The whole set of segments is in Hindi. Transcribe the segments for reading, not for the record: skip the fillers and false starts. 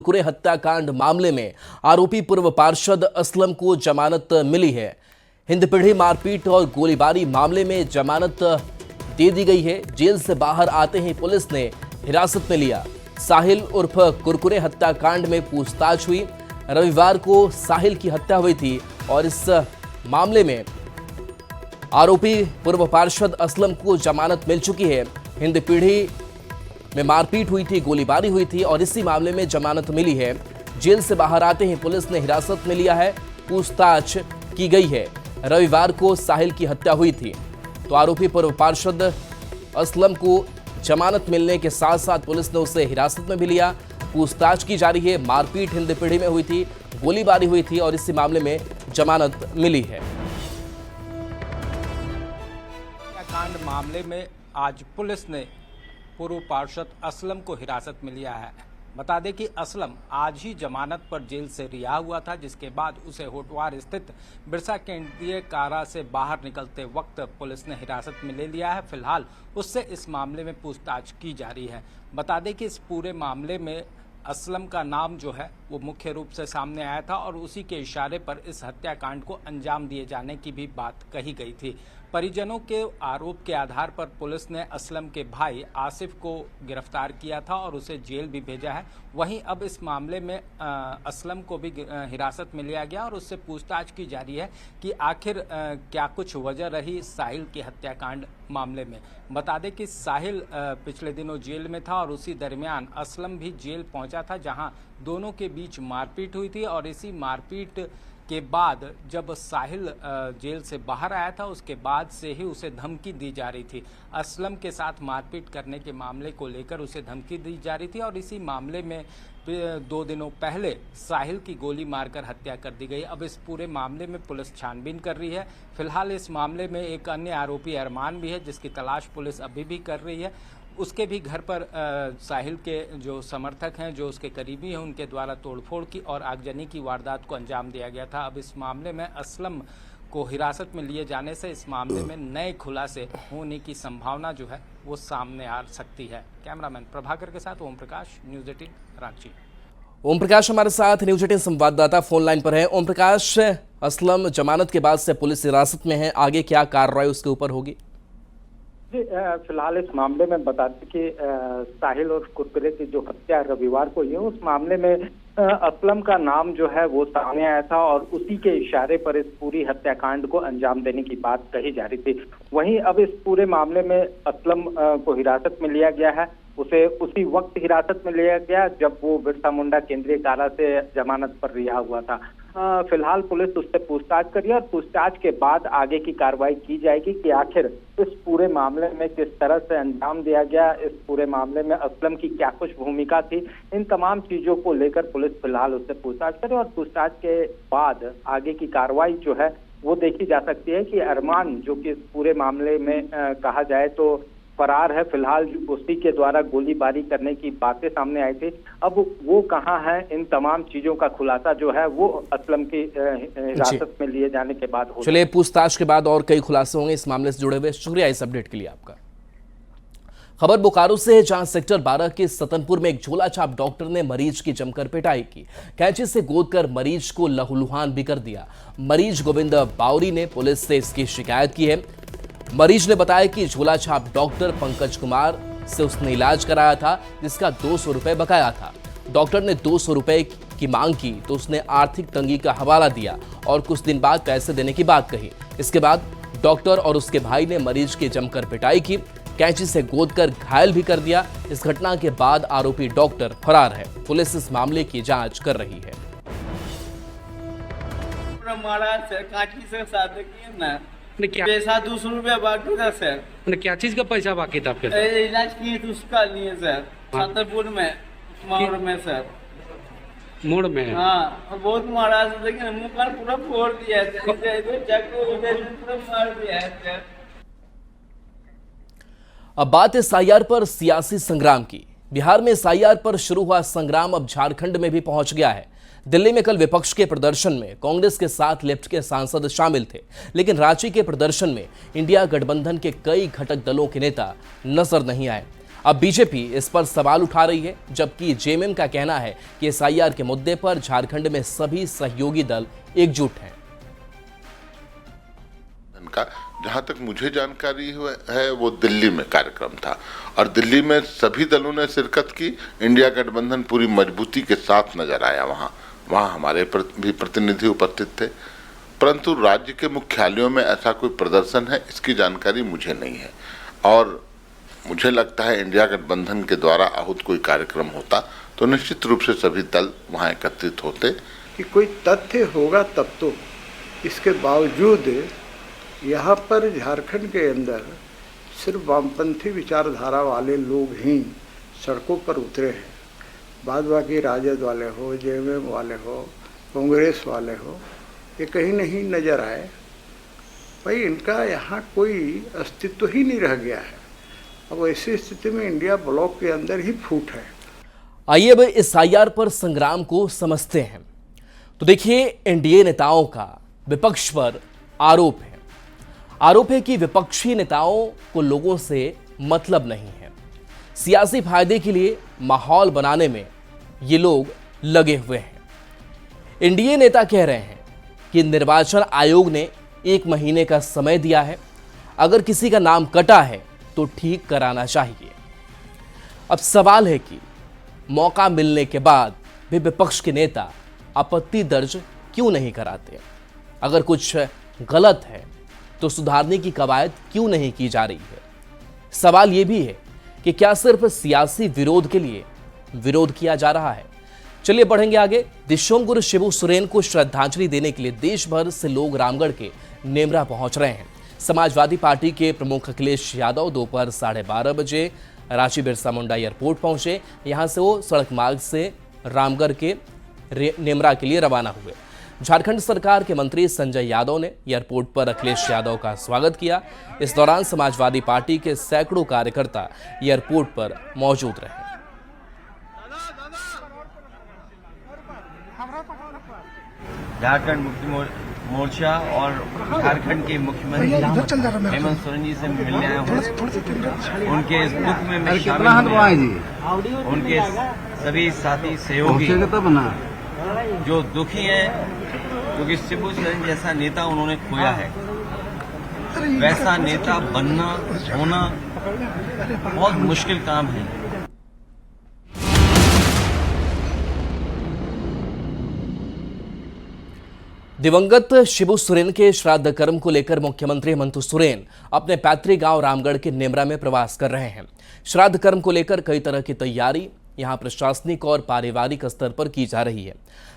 कुरकुरे हत्याकांड मामले में आरोपी पूर्व पार्षद असलम को जमानत मिली है। हिंदपीढ़ी मारपीट और गोलीबारी मामले में जमानत दे दी गई है। जेल से बाहर आते ही पुलिस ने हिरासत में लिया। साहिल उर्फ कुरकुरे हत्याकांड में पूछताछ हुई। रविवार को साहिल की हत्या हुई थी और इस मामले में आरोपी पूर्व पार्षद असलम को जमानत मिल चुकी है। हिंदपीढ़ी में मारपीट हुई थी, गोलीबारी हुई थी और इसी मामले में जमानत मिली है। जेल से बाहर आते ही पुलिस ने हिरासत में लिया है, पूछताछ की गई है। रविवार को साहिल की हत्या हुई थी तो आरोपी पूर्व पार्षद असलम को जमानत मिलने के साथ साथ पुलिस ने उसे हिरासत में भी लिया। पूछताछ की जा रही है। मारपीट हिंदपीढ़ी में हुई थी, गोलीबारी हुई थी और इसी मामले में जमानत मिली है। कांड मामले में आज पुलिस ने पूर्व पार्षद असलम को हिरासत में लिया है। बता दें कि असलम आज ही जमानत पर जेल से रिहा हुआ था, जिसके बाद उसे होटवार स्थित बिरसा केंद्रीय कारा से बाहर निकलते वक्त पुलिस ने हिरासत में ले लिया है। फिलहाल उससे इस मामले में पूछताछ की जा रही है। बता दें कि इस पूरे मामले में असलम का नाम जो है वो मुख्य रूप से सामने आया था और उसी के इशारे पर इस हत्याकांड को अंजाम दिए जाने की भी बात कही गई थी। परिजनों के आरोप के आधार पर पुलिस ने असलम के भाई आसिफ को गिरफ्तार किया था और उसे जेल भी भेजा है। वहीं अब इस मामले में असलम को भी हिरासत में लिया गया और उससे पूछताछ की जा रही है कि आखिर क्या कुछ वजह रही साहिल के हत्याकांड मामले में। बता दें कि साहिल पिछले दिनों जेल में था और उसी दरमियान असलम भी जेल पहुंचा था, जहां दोनों के बीच मारपीट हुई थी और इसी मारपीट के बाद जब साहिल जेल से बाहर आया था उसके बाद से ही उसे धमकी दी जा रही थी। असलम के साथ मारपीट करने के मामले को लेकर उसे धमकी दी जा रही थी और इसी मामले में 2 दिनों पहले साहिल की गोली मारकर हत्या कर दी गई। अब इस पूरे मामले में पुलिस छानबीन कर रही है। फिलहाल इस मामले में एक अन्य आरोपी अरमान भी है, जिसकी तलाश पुलिस अभी भी कर रही है। उसके भी घर पर साहिल के जो समर्थक हैं, जो उसके करीबी हैं, उनके द्वारा तोड़फोड़ की और आगजनी की वारदात को अंजाम दिया गया था। अब इस मामले में असलम को हिरासत में लिए जाने से इस मामले में नए खुलासे होने की संभावना जो है वो सामने आ सकती है। कैमरामैन प्रभाकर के साथ ओम प्रकाश, न्यूज़ 18 रांची। ओम प्रकाश हमारे साथ न्यूज़ 18 संवाददाता फोन लाइन पर है। ओम प्रकाश, असलम जमानत के बाद से पुलिस हिरासत में है, आगे क्या कार्रवाई उसके ऊपर होगी? जी, फिलहाल इस मामले में बता दें कि साहिल और कुरकुरे की जो हत्या रविवार को हुई है, उस मामले में असलम का नाम जो है वो सामने आया था और उसी के इशारे पर इस पूरी हत्याकांड को अंजाम देने की बात कही जा रही थी। वहीं अब इस पूरे मामले में असलम को हिरासत में लिया गया है। उसे उसी वक्त हिरासत में लिया गया जब वो बिरसा मुंडा केंद्रीय कारा से जमानत पर रिहा हुआ था। फिलहाल पुलिस उससे पूछताछ करी और पूछताछ के बाद आगे की कार्रवाई की जाएगी कि आखिर इस पूरे मामले में किस तरह से अंजाम दिया गया, इस पूरे मामले में असलम की क्या कुछ भूमिका थी। इन तमाम चीजों को लेकर पुलिस फिलहाल उससे पूछताछ करे और पूछताछ के बाद आगे की कार्रवाई जो है वो देखी जा सकती है कि अरमान जो कि इस पूरे मामले में कहा जाए तो फरार है, फिलहाल उसी के द्वारा गोलीबारी करने की बातें सामने आई थी, अब वो कहाँ है, इन तमाम चीजों का खुलासा जो है वो असलम की हिरासत में लिए जाने के बाद हो। चलिए, पूछताछ के बाद और कई खुलासे होंगे इस मामले से जुड़े हुए। शुक्रिया इस अपडेट के लिए आपका। खबर बोकारो से है, जहां सेक्टर 12 के सतनपुर में एक झोला छाप डॉक्टर ने मरीज की जमकर पिटाई की। कैंची से गोदकर मरीज को लहूलुहान भी कर दिया। मरीज गोविंद बावरी ने पुलिस से इसकी शिकायत की है। मरीज ने बताया कि झोला छाप डॉक्टर पंकज कुमार से उसने इलाज कराया था, जिसका 200 रुपए बकाया था। डॉक्टर ने 200 रुपए की मांग की तो उसने आर्थिक तंगी का हवाला दिया और कुछ दिन बाद पैसे देने की बात कही। इसके बाद डॉक्टर और उसके भाई ने मरीज की जमकर पिटाई की, कैंची से गोदकर घायल भी कर दिया। इस घटना के बाद आरोपी डॉक्टर फरार है। पुलिस इस मामले की जांच कर रही है। क्या पैसा 200 रुपया बाकी था सर। क्या चीज का पैसा बाकी था आपके? इलाज किए थे उसका लिए सर, छतरपुर में मोड़ में सर। मोड़ में? हाँ, और बहुत मारा था, लेकिन मुँह का पूरा फोड़ दिया है, पूरा मार दिया है सर। अब बात है एसआईआर पर सियासी संग्राम की। बिहार में एसआईआर पर शुरू हुआ संग्राम अब झारखंड में भी पहुंच गया है। दिल्ली में कल विपक्ष के प्रदर्शन में कांग्रेस के साथ लेफ्ट के सांसद शामिल थे, लेकिन रांची के प्रदर्शन में इंडिया गठबंधन के कई घटक दलों के नेता नजर नहीं आए। अब बीजेपी इस पर सवाल उठा रही है, जबकि जेएमएम का कहना है कि एसआईआर के मुद्दे पर झारखंड में सभी सहयोगी दल एकजुट हैं। जहां तक मुझे जानकारी है वो दिल्ली में कार्यक्रम था और दिल्ली में सभी दलों ने शिरकत की। इंडिया गठबंधन पूरी मजबूती के साथ नजर आया। वहां हमारे भी प्रतिनिधि उपस्थित थे, परंतु राज्य के मुख्यालयों में ऐसा कोई प्रदर्शन है इसकी जानकारी मुझे नहीं है। और मुझे लगता है इंडिया गठबंधन के द्वारा आहूत कोई कार्यक्रम होता तो निश्चित रूप से सभी दल वहां एकत्रित होते। कि कोई तथ्य होगा तब तो। इसके बावजूद यहाँ पर झारखंड के अंदर सिर्फ वामपंथी विचारधारा वाले लोग ही सड़कों पर उतरे हैं। बाद बाकी राजद वाले हो, जेएमएम वाले हो, कांग्रेस वाले हो, ये कहीं नहीं नजर आए। भाई इनका यहाँ कोई अस्तित्व ही नहीं रह गया है। अब ऐसी स्थिति में इंडिया ब्लॉक के अंदर ही फूट है। आइए अब एसआईआर पर संग्राम को समझते हैं। तो देखिए, एनडीए नेताओं का विपक्ष पर आरोप है कि विपक्षी नेताओं को लोगों से मतलब नहीं है। सियासी फायदे के लिए माहौल बनाने में ये लोग लगे हुए हैं। एनडीए नेता कह रहे हैं कि निर्वाचन आयोग ने 1 महीने का समय दिया है, अगर किसी का नाम कटा है तो ठीक कराना चाहिए। अब सवाल है कि मौका मिलने के बाद भी विपक्ष के नेता आपत्ति दर्ज क्यों नहीं कराते? अगर कुछ गलत है तो सुधारने की कवायद क्यों नहीं की जा रही है? सवाल यह भी है कि क्या सिर्फ सियासी विरोध के लिए विरोध किया जा रहा है? चलिए बढ़ेंगे आगे। दिशोम गुरु शिबू सोरेन को श्रद्धांजलि देने के लिए देश भर से लोग रामगढ़ के नेमरा पहुंच रहे हैं। समाजवादी पार्टी के प्रमुख अखिलेश यादव दोपहर 12:30 बजे रांची बिरसा मुंडा एयरपोर्ट पहुंचे। यहां से वो सड़क मार्ग से रामगढ़ के नेमरा के लिए रवाना हुए। झारखंड सरकार के मंत्री संजय यादव ने एयरपोर्ट पर अखिलेश यादव का स्वागत किया। इस दौरान समाजवादी पार्टी के सैकड़ों कार्यकर्ता एयरपोर्ट पर मौजूद रहे। झारखंड मुक्ति मोर्चा और झारखंड के मुख्यमंत्री हेमंत सोरेन जी से मिलने आया हूँ। उनके इस दुख में मैं शामिल हूँ। उनके सभी साथी सहयोगी जो दुखी हैं क्योंकि शिबू सोरेन जैसा नेता उन्होंने खोया है। वैसा नेता बनना होना बहुत मुश्किल काम है। दिवंगत शिबू सोरेन के श्राद्ध कर्म को लेकर मुख्यमंत्री हेमंत सोरेन अपने पैतृक गांव रामगढ़ के नेमरा में प्रवास कर रहे हैं। श्राद्ध कर्म को लेकर कई तरह की तैयारी यहां प्रशासनिक और पारिवारिक स्तर पर की जा रही है।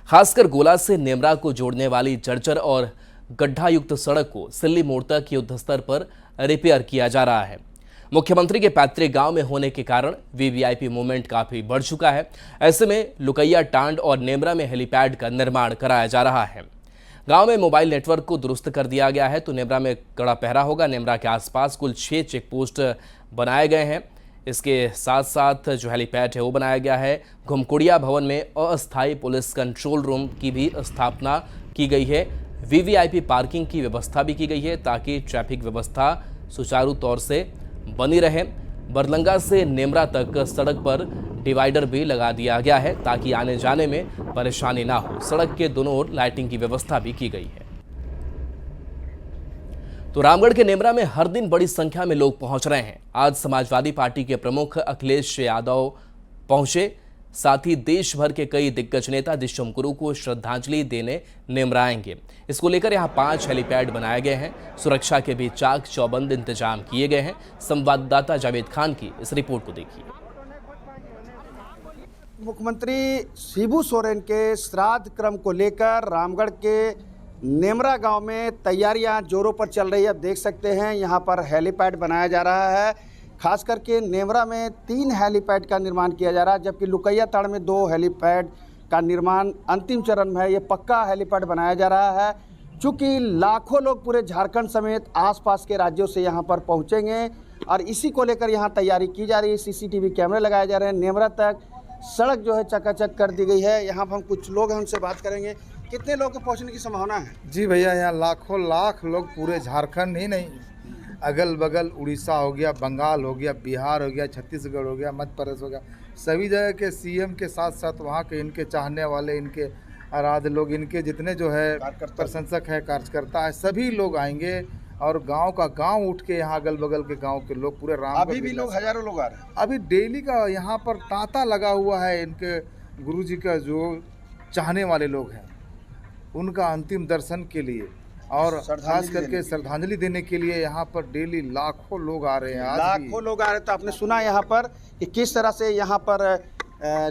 खासकर गोला से नेमरा को जोड़ने वाली जर्जर और गड्ढा युक्त सड़क को सिल्ली मोड़ तक युद्ध स्तर पर रिपेयर किया जा रहा है। मुख्यमंत्री के पैतृक गांव में होने के कारण वीवीआईपी मूवमेंट काफी बढ़ चुका है। ऐसे में लुकैया टांड और नेमरा में हेलीपैड का निर्माण कराया जा रहा है। गांव में मोबाइल नेटवर्क को दुरुस्त कर दिया गया है तो नेमरा में कड़ा पहरा होगा। नेमरा के आसपास कुल 6 चेक पोस्ट बनाए गए हैं। इसके साथ साथ जो हेलीपैड है वो बनाया गया है। घुमकुड़िया भवन में अस्थायी पुलिस कंट्रोल रूम की भी स्थापना की गई है। वीवीआईपी पार्किंग की व्यवस्था भी की गई है ताकि ट्रैफिक व्यवस्था सुचारू तौर से बनी रहे। बरलंगा से नेमरा तक सड़क पर डिवाइडर भी लगा दिया गया है ताकि आने जाने में परेशानी ना हो। सड़क के दोनों ओर लाइटिंग की व्यवस्था भी की गई है। तो रामगढ़ के नेमरा में हर दिन बड़ी संख्या में लोग पहुंच रहे हैं। आज समाजवादी पार्टी के प्रमुख अखिलेश यादव पहुंचे। साथ ही देश भर के कई दिग्गज नेता दिशोम गुरु को श्रद्धांजलि देने नेमरा आएंगे। इसको लेकर यहां 5 हेलीपैड बनाए गए हैं। सुरक्षा के भी चाक चौबंद इंतजाम किए गए हैं। संवाददाता जावेद खान की इस रिपोर्ट को देखिए। मुख्यमंत्री शिबू सोरेन के श्राद्ध क्रम को लेकर रामगढ़ के नेमरा गांव में तैयारियां जोरों पर चल रही है। आप देख सकते हैं यहां पर हेलीपैड बनाया जा रहा है। खास करके नेमरा में 3 हेलीपैड का निर्माण किया जा रहा है, जबकि लुकैया ताड़ में 2 हेलीपैड का निर्माण अंतिम चरण में है। ये पक्का हेलीपैड बनाया जा रहा है। चूँकि लाखों लोग पूरे झारखंड समेत आसपास के राज्यों से यहाँ पर पहुँचेंगे और इसी को लेकर यहाँ तैयारी की जा रही है। सीसीटीवी कैमरे लगाए जा रहे हैं। नेमरा तक सड़क जो है चकाचक कर दी गई है। यहाँ पर हम कुछ लोग हमसे बात करेंगे। कितने लोगों के पहुँचने की संभावना है? जी भैया, यहाँ लाखों लाख लोग पूरे झारखंड ही नहीं अगल बगल उड़ीसा हो गया, बंगाल हो गया, बिहार हो गया, छत्तीसगढ़ हो गया, मध्य प्रदेश हो गया, सभी जगह के सीएम के साथ साथ वहाँ के इनके चाहने वाले, इनके आराध्य लोग, इनके जितने जो है प्रशंसक है, कार्यकर्ता है, सभी लोग आएंगे और गांव का गांव उठ के यहाँ अगल बगल के गांव के लोग पूरे रामगढ़ अभी भी लोग हजारों लोग आ रहे हैं। अभी डेली का यहाँ पर तांता लगा हुआ है। इनके गुरुजी का जो चाहने वाले लोग हैं उनका अंतिम दर्शन के लिए और खास करके श्रद्धांजलि देने के लिए यहाँ पर डेली लाखों लोग आ रहे हैं। आज लाखों लोग आ रहे हैं। तो आपने सुना यहाँ पर कि किस तरह से यहाँ पर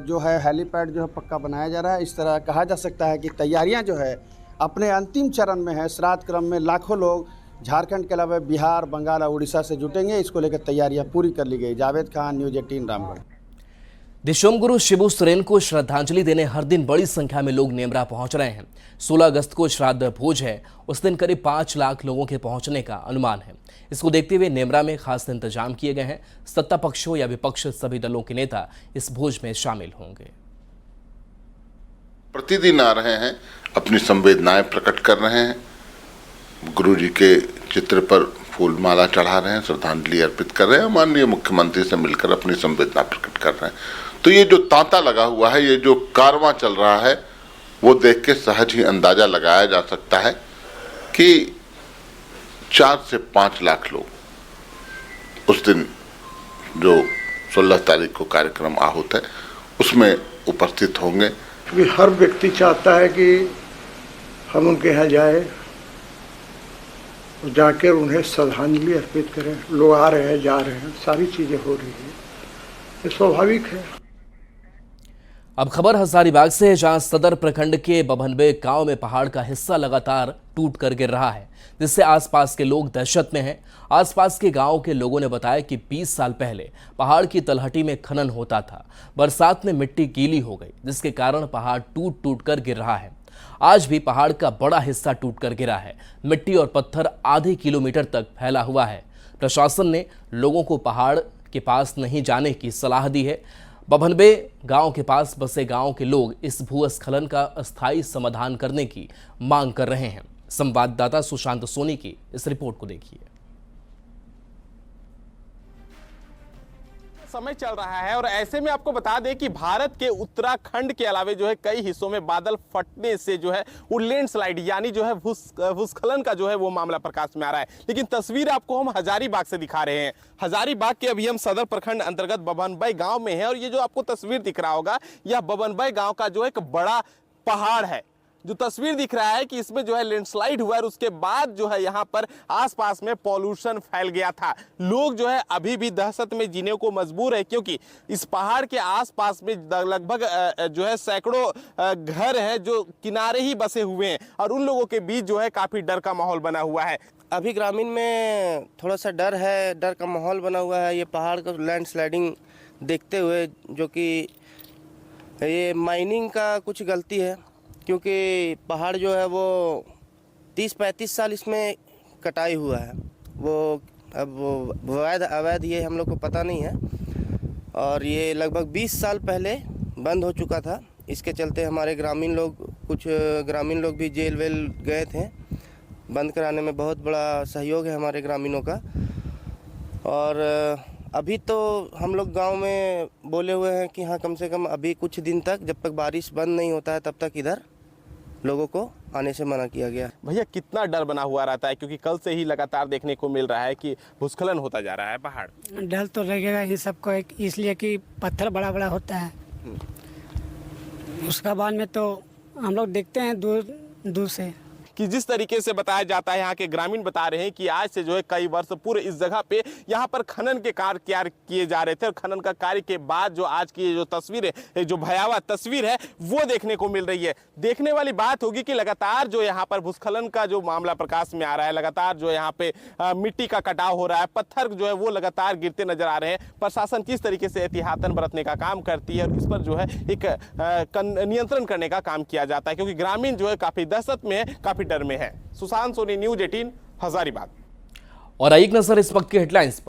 जो है हेलीपैड जो है पक्का बनाया जा रहा है। इस तरह कहा जा सकता है कि तैयारियां जो है अपने अंतिम चरण में है। श्राद्ध क्रम में लाखों लोग झारखंड के अलावा बिहार, बंगाल और उड़ीसा से जुटेंगे। इसको लेकर तैयारियां पूरी कर ली गई। जावेद खान, न्यूज़ 18 रामगढ़। दिशोम गुरु शिबू सोरेन को श्रद्धांजलि देने हर दिन बड़ी संख्या में लोग नेमरा पहुंच रहे हैं। 16 अगस्त को श्राद्ध भोज है, उस दिन करीब 5 लाख लोगों के पहुंचने का अनुमान है। इसको देखते हुए नेमरा में खास इंतजाम किए गए हैं। सत्ता पक्ष हो या विपक्ष, सभी दलों के नेता इस भोज में शामिल होंगे। प्रतिदिन आ रहे हैं, अपनी संवेदनाएं प्रकट कर रहे हैं, गुरुजी के चित्र पर फूलमाला चढ़ा रहे हैं, श्रद्धांजलि अर्पित कर रहे हैं, माननीय मुख्यमंत्री से मिलकर अपनी संवेदना प्रकट कर रहे हैं। तो ये जो तांता लगा हुआ है, ये जो कारवां चल रहा है, वो देख के सहज ही अंदाजा लगाया जा सकता है कि 4 से 5 लाख लोग उस दिन जो 16 तारीख को कार्यक्रम आहूत है उसमें उपस्थित होंगे। क्योंकि हर व्यक्ति चाहता है कि हम उनके यहाँ जाए, जाकर उन्हें श्रद्धांजलि अर्पित करें। लोग आ रहे हैं, जा रहे हैं, सारी चीज़ें हो रही हैं, ये स्वाभाविक है। अब खबर हजारीबाग से है, जहां सदर प्रखंड के बभनबे गांव में पहाड़ का हिस्सा लगातार टूट कर गिर रहा है, जिससे आसपास के लोग दहशत में हैं। आसपास के गांव के लोगों ने बताया कि 20 साल पहले पहाड़ की तलहटी में खनन होता था। बरसात में मिट्टी गीली हो गई, जिसके कारण पहाड़ टूट टूट कर गिर रहा है। आज भी पहाड़ का बड़ा हिस्सा टूटकर गिरा है। मिट्टी और पत्थर आधे किलोमीटर तक फैला हुआ है। प्रशासन ने लोगों को पहाड़ के पास नहीं जाने की सलाह दी है। बभनबे गांव के पास बसे गांव के लोग इस भूस्खलन का अस्थायी समाधान करने की मांग कर रहे हैं। संवाददाता सुशांत सोनी की इस रिपोर्ट को देखिए। समय चल रहा है और ऐसे में आपको बता दें कि भारत के उत्तराखंड के अलावे जो है कई हिस्सों में बादल फटने से जो है वो लैंडस्लाइड यानी जो है भूस्खलन का जो है वो मामला प्रकाश में आ रहा है। लेकिन तस्वीर आपको हम हजारीबाग से दिखा रहे हैं। हजारीबाग के अभी हम सदर प्रखंड अंतर्गत बभनबे गांव में है और ये जो आपको तस्वीर दिख रहा होगा यह बभनबे गांव का जो एक बड़ा पहाड़ है। जो तस्वीर दिख रहा है कि इसमें जो है लैंडस्लाइड हुआ और उसके बाद जो है यहाँ पर आसपास में पॉल्यूशन फैल गया था। लोग जो है अभी भी दहशत में जीने को मजबूर है, क्योंकि इस पहाड़ के आसपास में लगभग जो है सैकड़ों घर हैं जो किनारे ही बसे हुए हैं और उन लोगों के बीच जो है काफी डर का माहौल बना हुआ है। अभी ग्रामीण में थोड़ा सा डर है, डर का माहौल बना हुआ है। ये पहाड़ का लैंडस्लाइडिंग देखते हुए, जो कि ये माइनिंग का कुछ गलती है, क्योंकि पहाड़ जो है वो 30-35 साल इसमें कटाई हुआ है। वो अब वो अवैध ये हम लोग को पता नहीं है और ये लगभग 20 साल पहले बंद हो चुका था। इसके चलते हमारे कुछ ग्रामीण लोग भी जेल वेल गए थे। बंद कराने में बहुत बड़ा सहयोग है हमारे ग्रामीणों का। और अभी तो हम लोग गांव में बोले हुए हैं कि हाँ, कम से कम अभी कुछ दिन तक, जब तक बारिश बंद नहीं होता है तब तक इधर लोगों को आने से मना किया गया। भैया कितना डर बना हुआ रहता है, क्योंकि कल से ही लगातार देखने को मिल रहा है कि भूस्खलन होता जा रहा है पहाड़। डर तो लगेगा ही सबको, इसलिए कि पत्थर बड़ा बड़ा होता है। उसका बाद में तो हम लोग देखते हैं दूर से कि जिस तरीके से बताया जाता है, यहाँ के ग्रामीण बता रहे हैं कि आज से जो है कई वर्ष पूरे इस जगह पे यहाँ पर खनन के कार्य किए जा रहे थे और खनन का कार्य के बाद जो आज की जो तस्वीर है, जो भयावह तस्वीर है, वो देखने को मिल रही है। देखने वाली बात होगी कि लगातार जो यहाँ पर भूस्खलन का जो मामला प्रकाश में आ रहा है, लगातार जो यहाँ पे मिट्टी का कटाव हो रहा है, पत्थर जो है वो लगातार गिरते नजर आ रहे हैं। प्रशासन किस तरीके से एहतियातन बरतने का काम करती है और इस पर जो है एक नियंत्रण करने का काम किया जाता है, क्योंकि ग्रामीण जो है काफी दहशत में है, काफी डर में है। सुशांत सोनी, न्यूज़ 18 हजारीबाग। और एक नजर इस वक्त की हेडलाइंस पर।